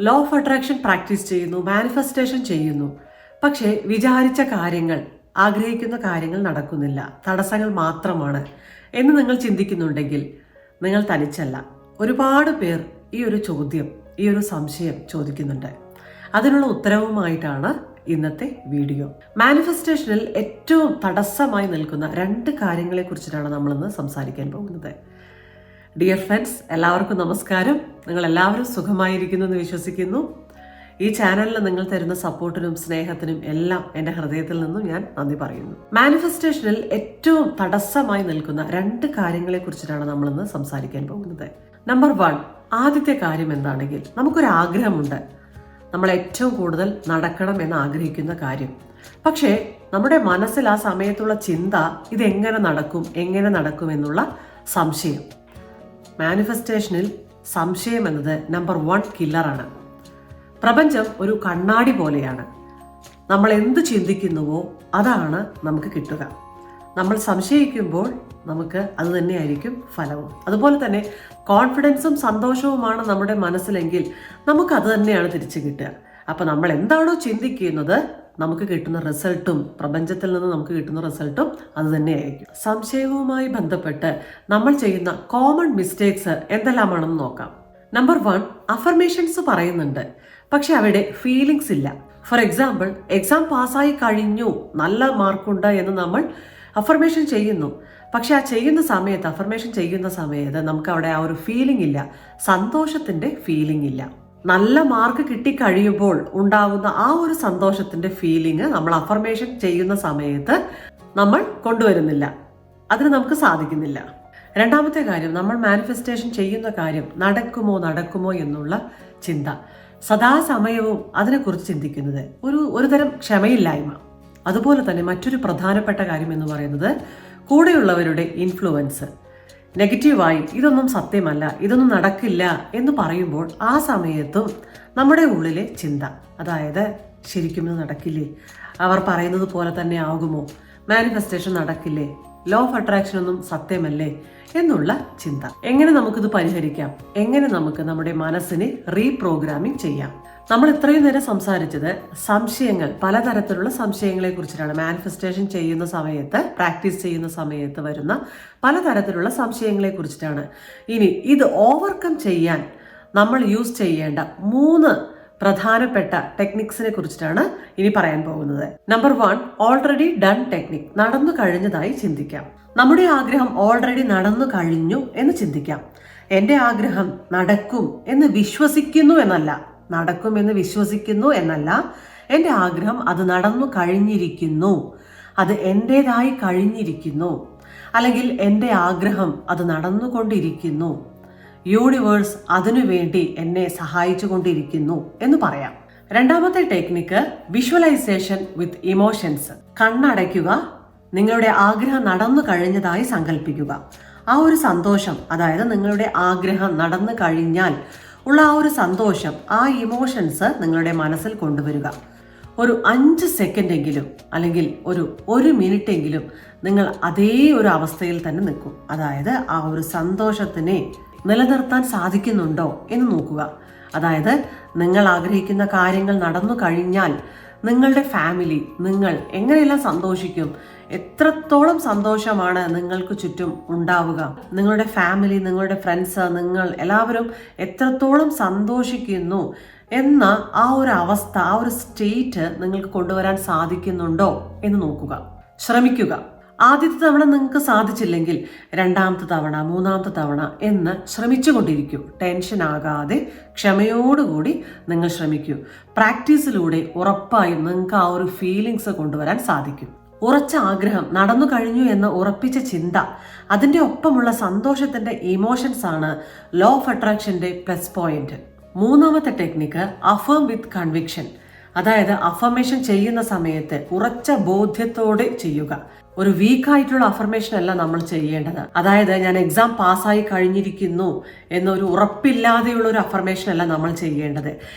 Law of attraction practice ചെയ്യുന്നു, manifestation ചെയ്യുന്നു. പക്ഷേ വിചാരിച്ച കാര്യങ്ങൾ, ആഗ്രഹിക്കുന്ന കാര്യങ്ങൾ നടക്കുന്നില്ല, തടസ്സങ്ങൾ മാത്രമാണ് എന്ന് നിങ്ങൾ ചിന്തിക്കുന്നുണ്ടെങ്കിൽ നിങ്ങൾ തനിച്ചല്ല. ഒരുപാട് പേർ ഈ ഒരു ചോദ്യം, ഈ ഒരു സംശയം ചോദിക്കുന്നുണ്ട്. അതിനുള്ള ഉത്തരവുമായിട്ടാണ് ഇന്നത്തെ വീഡിയോ. മാനിഫെസ്റ്റേഷനിൽ ഏറ്റവും തടസ്സമായി നിൽക്കുന്ന 2 കാര്യങ്ങളെ കുറിച്ചിട്ടാണ് നമ്മളിന്ന് സംസാരിക്കാൻ പോകുന്നത്. ഡിയർ ഫ്രണ്ട്സ്, എല്ലാവർക്കും നമസ്കാരം. നിങ്ങൾ എല്ലാവരും സുഖമായിരിക്കുന്നു എന്ന് വിശ്വസിക്കുന്നു. ഈ ചാനലിൽ നിങ്ങൾ തരുന്ന സപ്പോർട്ടിനും സ്നേഹത്തിനും എല്ലാം എൻ്റെ ഹൃദയത്തിൽ നിന്നും ഞാൻ നന്ദി പറയുന്നു. മാനിഫെസ്റ്റേഷനിൽ ഏറ്റവും തടസ്സമായി നിൽക്കുന്ന 2 കാര്യങ്ങളെ കുറിച്ചിട്ടാണ് നമ്മളിന്ന് സംസാരിക്കാൻ പോകുന്നത്. നമ്പർ 1, ആദ്യത്തെ കാര്യം എന്താണെങ്കിൽ, നമുക്കൊരു ആഗ്രഹമുണ്ട്, നമ്മൾ ഏറ്റവും കൂടുതൽ നടക്കണം എന്ന് ആഗ്രഹിക്കുന്ന കാര്യം. പക്ഷേ നമ്മുടെ മനസ്സിൽ ആ സമയത്തുള്ള ചിന്ത ഇതെങ്ങനെ നടക്കും എന്നുള്ള സംശയം. മാനിഫെസ്റ്റേഷനിൽ സംശയം എന്നത് നമ്പർ 1 കില്ലറാണ്. പ്രപഞ്ചം ഒരു കണ്ണാടി പോലെയാണ്. നമ്മൾ എന്ത് ചിന്തിക്കുന്നുവോ അതാണ് നമുക്ക് കിട്ടുക. നമ്മൾ സംശയിക്കുമ്പോൾ നമുക്ക് അത് തന്നെയായിരിക്കും ഫലവും. അതുപോലെ തന്നെ കോൺഫിഡൻസും സന്തോഷവുമാണ് നമ്മുടെ മനസ്സിലെങ്കിൽ നമുക്ക് അത് തന്നെയാണ് തിരിച്ചു കിട്ടുക. അപ്പം നമ്മൾ എന്താണോ ചിന്തിക്കുന്നത് നമുക്ക് കിട്ടുന്ന റിസൾട്ടും, പ്രപഞ്ചത്തിൽ നിന്ന് നമുക്ക് കിട്ടുന്ന റിസൾട്ടും അത് തന്നെയായിരിക്കും. സംശയവുമായി ബന്ധപ്പെട്ട് നമ്മൾ ചെയ്യുന്ന കോമൺ മിസ്റ്റേക്സ് എന്തെല്ലാമാണെന്ന് നോക്കാം. നമ്പർ 1, അഫർമേഷൻസ് പറയുന്നുണ്ട്, പക്ഷെ അവിടെ ഫീലിങ്സ് ഇല്ല. ഫോർ എക്സാമ്പിൾ, എക്സാം പാസ്സായി കഴിഞ്ഞു, നല്ല മാർക്കുണ്ട് എന്ന് നമ്മൾ അഫർമേഷൻ ചെയ്യുന്നു. പക്ഷെ ആ അഫർമേഷൻ ചെയ്യുന്ന സമയത്ത് നമുക്ക് അവിടെ ആ ഒരു ഫീലിംഗ് ഇല്ല, സന്തോഷത്തിന്റെ ഫീലിംഗ് ഇല്ല. നല്ല മാർക്ക് കിട്ടിക്കഴിയുമ്പോൾ ഉണ്ടാവുന്ന ആ ഒരു സന്തോഷത്തിന്റെ ഫീലിംഗ് നമ്മൾ അഫർമേഷൻ ചെയ്യുന്ന സമയത്ത് നമ്മൾ കൊണ്ടുവരുന്നില്ല, അതിന് നമുക്ക് സാധിക്കുന്നില്ല. രണ്ടാമത്തെ കാര്യം, നമ്മൾ മാനിഫെസ്റ്റേഷൻ ചെയ്യുന്ന കാര്യം നടക്കുമോ എന്നുള്ള ചിന്ത. സദാസമയവും അതിനെക്കുറിച്ച് ചിന്തിക്കുന്നത് ഒരു തരം ക്ഷമയില്ലായ്മ. അതുപോലെ തന്നെ മറ്റൊരു പ്രധാനപ്പെട്ട കാര്യം എന്ന് പറയുന്നത് കൂടെയുള്ളവരുടെ ഇൻഫ്ലുവൻസ്. നെഗറ്റീവായി ഇതൊന്നും സത്യമല്ല, ഇതൊന്നും നടക്കില്ല എന്ന് പറയുമ്പോൾ ആ സമയത്തും നമ്മുടെ ഉള്ളിലെ ചിന്ത, അതായത് ശരിക്കും ഇത് നടക്കില്ലേ, അവർ പറയുന്നത് പോലെ തന്നെ ആകുമോ, മാനിഫെസ്റ്റേഷൻ നടക്കില്ലേ, ലോ ഓഫ് അട്രാക്ഷൻ ഒന്നും സത്യമല്ലേ എന്നുള്ള ചിന്ത. എങ്ങനെ നമുക്കിത് പരിഹരിക്കാം? എങ്ങനെ നമുക്ക് നമ്മുടെ മനസ്സിനെ റീപ്രോഗ്രാമിംഗ് ചെയ്യാം? നമ്മൾ ഇത്രയും നേരം സംസാരിച്ചത് സംശയങ്ങൾ, പലതരത്തിലുള്ള സംശയങ്ങളെ കുറിച്ചിട്ടാണ്. മാനിഫെസ്റ്റേഷൻ ചെയ്യുന്ന സമയത്ത്, പ്രാക്ടീസ് ചെയ്യുന്ന സമയത്ത് വരുന്ന പലതരത്തിലുള്ള സംശയങ്ങളെ കുറിച്ചിട്ടാണ്. ഇനി ഇത് ഓവർകം ചെയ്യാൻ നമ്മൾ യൂസ് ചെയ്യേണ്ട 3 പ്രധാനപ്പെട്ട ടെക്നിക്സിനെ കുറിച്ചിട്ടാണ് ഇനി പറയാൻ പോകുന്നത്. Number 1, already done technique. നടന്നു കഴിഞ്ഞതായി ചിന്തിക്കാം. നമ്മുടെ ആഗ്രഹം ഓൾറെഡി നടന്നു കഴിഞ്ഞു എന്ന് ചിന്തിക്കാം. എൻ്റെ ആഗ്രഹം നടക്കും എന്ന് വിശ്വസിക്കുന്നു എന്നല്ല, എൻ്റെ ആഗ്രഹം അത് നടന്നു കഴിഞ്ഞിരിക്കുന്നു, അത് എൻ്റേതായി കഴിഞ്ഞിരിക്കുന്നു, അല്ലെങ്കിൽ എൻ്റെ ആഗ്രഹം അത് നടന്നുകൊണ്ടിരിക്കുന്നു, യൂണിവേഴ്സ് അതിനുവേണ്ടി എന്നെ സഹായിച്ചു കൊണ്ടിരിക്കുന്നു എന്ന് പറയാം. രണ്ടാമത്തെ ടെക്നിക്ക്, വിഷ്വലൈസേഷൻ വിത്ത് ഇമോഷൻസ്. കണ്ണടയ്ക്കുക, നിങ്ങളുടെ ആഗ്രഹം നടന്നു കഴിഞ്ഞതായി സങ്കല്പിക്കുക. ആ ഒരു സന്തോഷം, അതായത് നിങ്ങളുടെ ആഗ്രഹം നടന്നു കഴിഞ്ഞാൽ ഉള്ള ആ ഒരു സന്തോഷം, ആ ഇമോഷൻസ് നിങ്ങളുടെ മനസ്സിൽ കൊണ്ടുവരിക. ഒരു 5 സെക്കൻഡെങ്കിലും അല്ലെങ്കിൽ ഒരു മിനിറ്റെങ്കിലും നിങ്ങൾ അതേ ഒരു അവസ്ഥയിൽ തന്നെ നിൽക്കും. അതായത് ആ ഒരു സന്തോഷത്തിനെ നിലനിർത്താൻ സാധിക്കുന്നുണ്ടോ എന്ന് നോക്കുക. അതായത് നിങ്ങൾ ആഗ്രഹിക്കുന്ന കാര്യങ്ങൾ നടന്നു കഴിഞ്ഞാൽ നിങ്ങളുടെ ഫാമിലി, നിങ്ങൾ എങ്ങനെയെല്ലാം സന്തോഷിക്കും, എത്രത്തോളം സന്തോഷമാണ് നിങ്ങൾക്ക് ചുറ്റും ഉണ്ടാവുക. നിങ്ങളുടെ ഫാമിലി, നിങ്ങളുടെ ഫ്രണ്ട്സ്, നിങ്ങൾ എല്ലാവരും എത്രത്തോളം സന്തോഷിക്കുന്നു എന്ന ആ ഒരു അവസ്ഥ, ആ ഒരു സ്റ്റേറ്റ് നിങ്ങൾക്ക് കൊണ്ടുവരാൻ സാധിക്കുന്നുണ്ടോ എന്ന് നോക്കുക, ശ്രമിക്കുക. ആദ്യത്തെ തവണ നിങ്ങൾക്ക് സാധിച്ചില്ലെങ്കിൽ 2ാമത്തെ തവണ, 3ാമത്തെ തവണ എന്ന് ശ്രമിച്ചുകൊണ്ടിരിക്കൂ. ടെൻഷൻ ആകാതെ ക്ഷമയോടുകൂടി നിങ്ങൾ ശ്രമിക്കൂ. പ്രാക്ടീസിലൂടെ ഉറപ്പായും നിങ്ങൾക്ക് ആ ഒരു ഫീലിങ്സ് കൊണ്ടുവരാൻ സാധിക്കും. ഉറച്ച ആഗ്രഹം, നടന്നു കഴിഞ്ഞു എന്ന ഉറപ്പിച്ച ചിന്ത, അതിൻ്റെ ഒപ്പമുള്ള സന്തോഷത്തിന്റെ ഇമോഷൻസ് ആണ് ലോ ഓഫ് അട്രാക്ഷന്റെ പ്ലസ് പോയിന്റ്. 3ാമത്തെ ടെക്നിക്ക്, അഫേം വിത്ത് കൺവിക്ഷൻ. അതായത് അഫർമേഷൻ ചെയ്യുന്ന സമയത്ത് ഉറച്ച ബോധ്യത്തോടെ ചെയ്യുക. ഒരു വീക്കായിട്ടുള്ള അഫർമേഷൻ അല്ല നമ്മൾ ചെയ്യേണ്ടത്. അതായത് ഞാൻ എക്സാം പാസ്സായി കഴിഞ്ഞിരിക്കുന്നു എന്നൊരു ഉറപ്പില്ലാതെയുള്ള ഒരു അഫർമേഷൻ അല്ല നമ്മൾ ചെയ്യേണ്ടത്.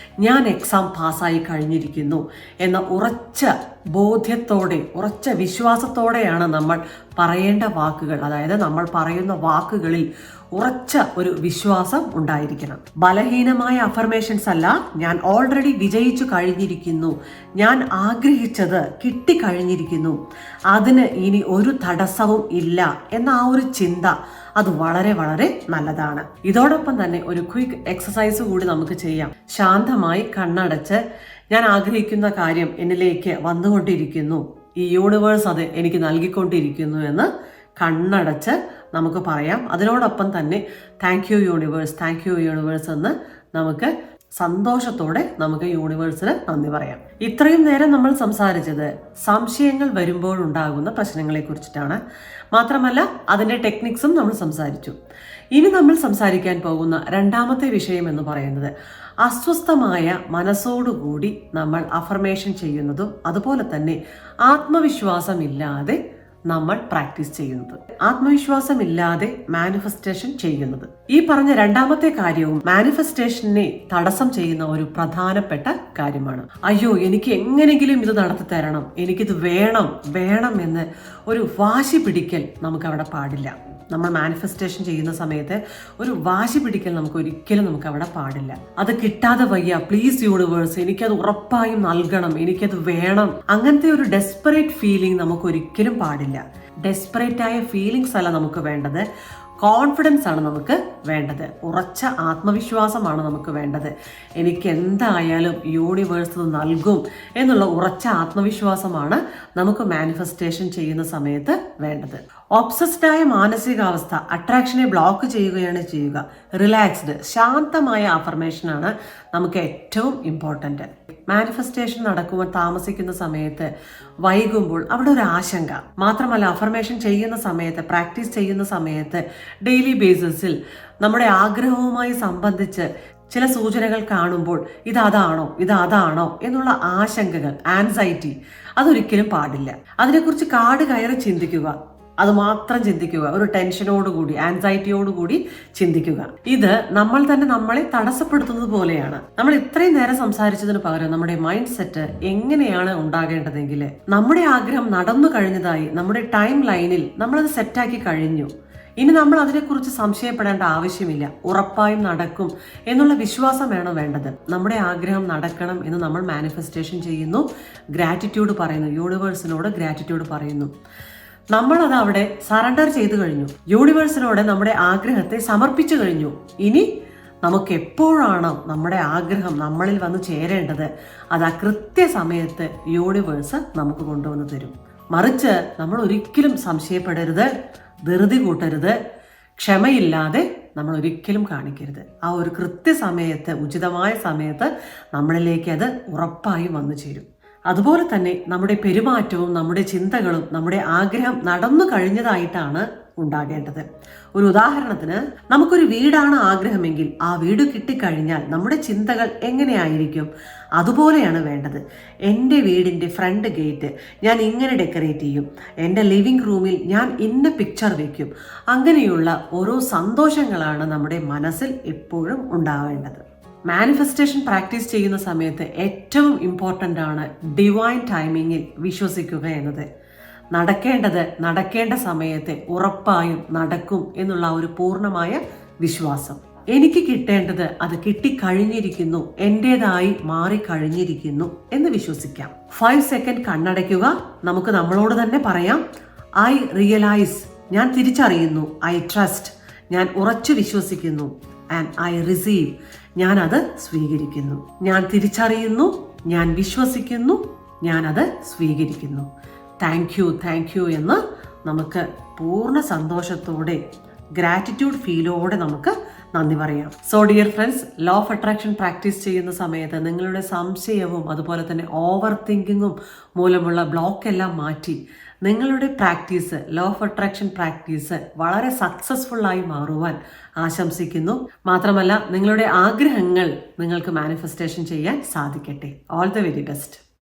ഞാൻ എക്സാം പാസ്സായി കഴിഞ്ഞിരിക്കുന്നു എന്ന ഉറച്ച ബോധ്യത്തോടെ, ഉറച്ച വിശ്വാസത്തോടെയാണ് നമ്മൾ പറയേണ്ട വാക്കുകൾ. അതായത് നമ്മൾ പറയുന്ന വാക്കുകളിൽ ഉറച്ച ഒരു വിശ്വാസം ഉണ്ടായിരിക്കണം. ബലഹീനമായ അഫർമേഷൻസ് അല്ല, ഞാൻ ഓൾറെഡി വിജയിച്ചു കഴിഞ്ഞിരിക്കുന്നു, ഞാൻ ആഗ്രഹിച്ചത് കിട്ടിക്കഴിഞ്ഞിരിക്കുന്നു, അതിന് ഇനി ഒരു തടസ്സവും ഇല്ല എന്ന ആ ഒരു ചിന്ത അത് വളരെ വളരെ നല്ലതാണ്. ഇതോടൊപ്പം തന്നെ ഒരു ക്വിക്ക് എക്സസൈസ് കൂടി നമുക്ക് ചെയ്യാം. ശാന്തമായി കണ്ണടച്ച് ഞാൻ ആഗ്രഹിക്കുന്ന കാര്യം എന്നിലേക്ക് വന്നുകൊണ്ടിരിക്കുന്നു, ഈ യൂണിവേഴ്സ് അത് എനിക്ക് നൽകിക്കൊണ്ടിരിക്കുന്നു എന്ന് കണ്ണടച്ച് നമുക്ക് പറയാം. അതിനോടൊപ്പം തന്നെ താങ്ക് യു യൂണിവേഴ്സ് എന്ന് നമുക്ക് സന്തോഷത്തോടെ നമുക്ക് യൂണിവേഴ്സിന് നന്ദി പറയാം. ഇത്രയും നേരം നമ്മൾ സംസാരിച്ചത് സംശയങ്ങൾ വരുമ്പോഴുണ്ടാകുന്ന പ്രശ്നങ്ങളെ കുറിച്ചിട്ടാണ്. മാത്രമല്ല അതിന്റെ ടെക്നിക്സും നമ്മൾ സംസാരിച്ചു. ഇനി നമ്മൾ സംസാരിക്കാൻ പോകുന്ന രണ്ടാമത്തെ വിഷയം എന്ന് പറയുന്നത് അസ്വസ്ഥമായ മനസ്സോടുകൂടി നമ്മൾ അഫർമേഷൻ ചെയ്യുന്നതും അതുപോലെ തന്നെ ആത്മവിശ്വാസമില്ലാതെ നമ്മൾ പ്രാക്ടീസ് ചെയ്യുന്നത്, ആത്മവിശ്വാസമില്ലാതെ മാനിഫെസ്റ്റേഷൻ ചെയ്യുന്നത്. ഈ പറഞ്ഞ രണ്ടാമത്തെ കാര്യവും മാനിഫെസ്റ്റേഷനെ തടസ്സം ചെയ്യുന്ന ഒരു പ്രധാനപ്പെട്ട കാര്യമാണ്. അയ്യോ, എനിക്ക് എങ്ങനെങ്കിലും ഇത് നടത്തി തരണം, എനിക്കിത് വേണം എന്ന് ഒരു വാശി പിടിക്കൽ നമുക്ക് അവിടെ പാടില്ല. നമ്മൾ മാനിഫെസ്റ്റേഷൻ ചെയ്യുന്ന സമയത്ത് ഒരു വാശി പിടിക്കൽ നമുക്ക് അവിടെ പാടില്ല. അത് കിട്ടാതെ വയ്യ, പ്ലീസ് യൂണിവേഴ്സ് എനിക്കത് ഉറപ്പായും നൽകണം, എനിക്കത് വേണം, അങ്ങനത്തെ ഒരു ഡെസ്പറേറ്റ് ഫീലിംഗ് നമുക്ക് ഒരിക്കലും പാടില്ല. ഡെസ്പറേറ്റ് ആയ ഫീലിങ്സ് അല്ല നമുക്ക് വേണ്ടത്, കോൺഫിഡൻസ് ആണ് നമുക്ക് വേണ്ടത്, ഉറച്ച ആത്മവിശ്വാസമാണ് നമുക്ക് വേണ്ടത്. എനിക്ക് എന്തായാലും യൂണിവേഴ്സ് നൽകും എന്നുള്ള ഉറച്ച ആത്മവിശ്വാസമാണ് നമുക്ക് മാനിഫെസ്റ്റേഷൻ ചെയ്യുന്ന സമയത്ത് വേണ്ടത്. ഒബ്സസ്ഡ് ആയ മാനസികാവസ്ഥ അട്രാക്ഷനെ ബ്ലോക്ക് ചെയ്യുകയാണ് ചെയ്യുക. റിലാക്സ്ഡ് ശാന്തമായ അഫർമേഷനാണ് നമുക്ക് ഏറ്റവും ഇമ്പോർട്ടൻറ്റ്. മാനിഫെസ്റ്റേഷൻ നടക്കുമ്പോൾ താമസിക്കുന്ന സമയത്ത് വൈകുമ്പോൾ അവിടെ ഒരു ആശങ്ക. മാത്രമല്ല അഫർമേഷൻ ചെയ്യുന്ന സമയത്ത്, പ്രാക്ടീസ് ചെയ്യുന്ന സമയത്ത് ഡെയിലി ബേസിസിൽ നമ്മുടെ ആഗ്രഹവുമായി സംബന്ധിച്ച് ചില സൂചനകൾ കാണുമ്പോൾ ഇതാണോ എന്നുള്ള ആശങ്കകൾ, ആൻസൈറ്റി അതൊരിക്കലും പാടില്ല. അതിനെക്കുറിച്ച് കാട് കയറി ചിന്തിക്കുക, അത് മാത്രം ചിന്തിക്കുക, ഒരു ടെൻഷനോടുകൂടി ആൻസൈറ്റിയോടുകൂടി ചിന്തിക്കുക. ഇത് നമ്മൾ തന്നെ നമ്മളെ തടസ്സപ്പെടുത്തുന്നത് പോലെയാണ്. നമ്മൾ ഇത്രയും നേരം സംസാരിച്ചതിന് പകരം നമ്മുടെ മൈൻഡ് സെറ്റ് എങ്ങനെയാണ് ഉണ്ടാകേണ്ടതെങ്കിൽ, നമ്മുടെ ആഗ്രഹം നടന്നു കഴിഞ്ഞതായി നമ്മുടെ ടൈം ലൈനിൽ നമ്മളത് സെറ്റാക്കി കഴിഞ്ഞു, ഇനി നമ്മൾ അതിനെക്കുറിച്ച് സംശയപ്പെടേണ്ട ആവശ്യമില്ല, ഉറപ്പായും നടക്കും എന്നുള്ള വിശ്വാസം വേണ്ടത്. നമ്മുടെ ആഗ്രഹം നടക്കണം എന്ന് നമ്മൾ മാനിഫെസ്റ്റേഷൻ ചെയ്യുന്നു, ഗ്രാറ്റിറ്റ്യൂഡ് പറയുന്നു, യൂണിവേഴ്സിനോട് ഗ്രാറ്റിറ്റ്യൂഡ് പറയുന്നു. നമ്മളത് അവിടെ സറണ്ടർ ചെയ്തു കഴിഞ്ഞു, യൂണിവേഴ്സിനോട് നമ്മുടെ ആഗ്രഹത്തെ സമർപ്പിച്ചു കഴിഞ്ഞു. ഇനി നമുക്ക് എപ്പോഴാണോ നമ്മുടെ ആഗ്രഹം നമ്മളിൽ വന്ന് ചേരേണ്ടത് അത് ആ കൃത്യസമയത്ത് യൂണിവേഴ്സ് നമുക്ക് കൊണ്ടുവന്ന് തരും. മറിച്ച് നമ്മൾ ഒരിക്കലും സംശയപ്പെടരുത്, ധൃതി കൂട്ടരുത്, ക്ഷമയില്ലാതെ നമ്മൾ ഒരിക്കലും കാണിക്കരുത്. ആ ഒരു കൃത്യസമയത്ത്, ഉചിതമായ സമയത്ത് നമ്മളിലേക്ക് അത് ഉറപ്പായും വന്നു ചേരും. അതുപോലെ തന്നെ നമ്മുടെ പെരുമാറ്റവും നമ്മുടെ ചിന്തകളും നമ്മുടെ ആഗ്രഹം നടന്നു കഴിഞ്ഞതായിട്ടാണ് ഉണ്ടാകേണ്ടത്. ഒരു ഉദാഹരണത്തിന്, നമുക്കൊരു വീടാണ് ആഗ്രഹമെങ്കിൽ ആ വീട് കിട്ടിക്കഴിഞ്ഞാൽ നമ്മുടെ ചിന്തകൾ എങ്ങനെയായിരിക്കും? അതുപോലെയാണ് വേണ്ടത്. എൻ്റെ വീടിൻ്റെ ഫ്രണ്ട് ഗേറ്റ് ഞാൻ ഇങ്ങനെ ഡെക്കറേറ്റ് ചെയ്യും, എൻ്റെ ലിവിങ് റൂമിൽ ഞാൻ ഇന്ന പിക്ചർ വയ്ക്കും. അങ്ങനെയുള്ള ഓരോ സന്തോഷങ്ങളാണ് നമ്മുടെ മനസ്സിൽ എപ്പോഴും ഉണ്ടാവേണ്ടത്. മാനിഫെസ്റ്റേഷൻ പ്രാക്ടീസ് ചെയ്യുന്ന സമയത്ത് ഏറ്റവും ഇമ്പോർട്ടൻ്റ് ആണ് ഡിവൈൻ ടൈമിങ്ങിൽ വിശ്വസിക്കുക എന്നത്. നടക്കേണ്ട സമയത്ത് ഉറപ്പായും നടക്കും എന്നുള്ള ഒരു പൂർണ്ണമായ വിശ്വാസം. എനിക്ക് കിട്ടേണ്ടത് അത് കിട്ടിക്കഴിഞ്ഞിരിക്കുന്നു, എൻ്റേതായി മാറിക്കഴിഞ്ഞിരിക്കുന്നു എന്ന് വിശ്വസിക്കാം. 5 സെക്കൻഡ് കണ്ണടയ്ക്കുക. നമുക്ക് നമ്മളോട് തന്നെ പറയാം, ഐ റിയലൈസ്, ഞാൻ തിരിച്ചറിയുന്നു, ഐ ട്രസ്റ്റ്, ഞാൻ ഉറച്ചു വിശ്വസിക്കുന്നു, ആൻഡ് ഐ റിസീവ്, ഞാൻ അത് സ്വീകരിക്കുന്നു. ഞാൻ തിരിച്ചറിയുന്നു, ഞാൻ വിശ്വസിക്കുന്നു, ഞാനത് സ്വീകരിക്കുന്നു. താങ്ക് യു എന്ന് നമുക്ക് പൂർണ്ണ സന്തോഷത്തോടെ, ഗ്രാറ്റിറ്റ്യൂഡ് ഫീലോടെ നമുക്ക് നന്ദി പറയാം. So dear friends, law of attraction practice ചെയ്യുന്ന സമയത്ത് നിങ്ങളുടെ സംശയവും അതുപോലെ തന്നെ ഓവർ തിങ്കിങ്ങും മൂലമുള്ള ബ്ലോക്ക് എല്ലാം മാറ്റി നിങ്ങളുടെ practice, law of attraction practice വളരെ സക്സസ്ഫുള്ളായി മാറുവാൻ ആശംസിക്കുന്നു. മാത്രമല്ല നിങ്ങളുടെ ആഗ്രഹങ്ങൾ നിങ്ങൾക്ക് മാനിഫെസ്റ്റേഷൻ ചെയ്യാൻ സാധിക്കട്ടെ. All the very best.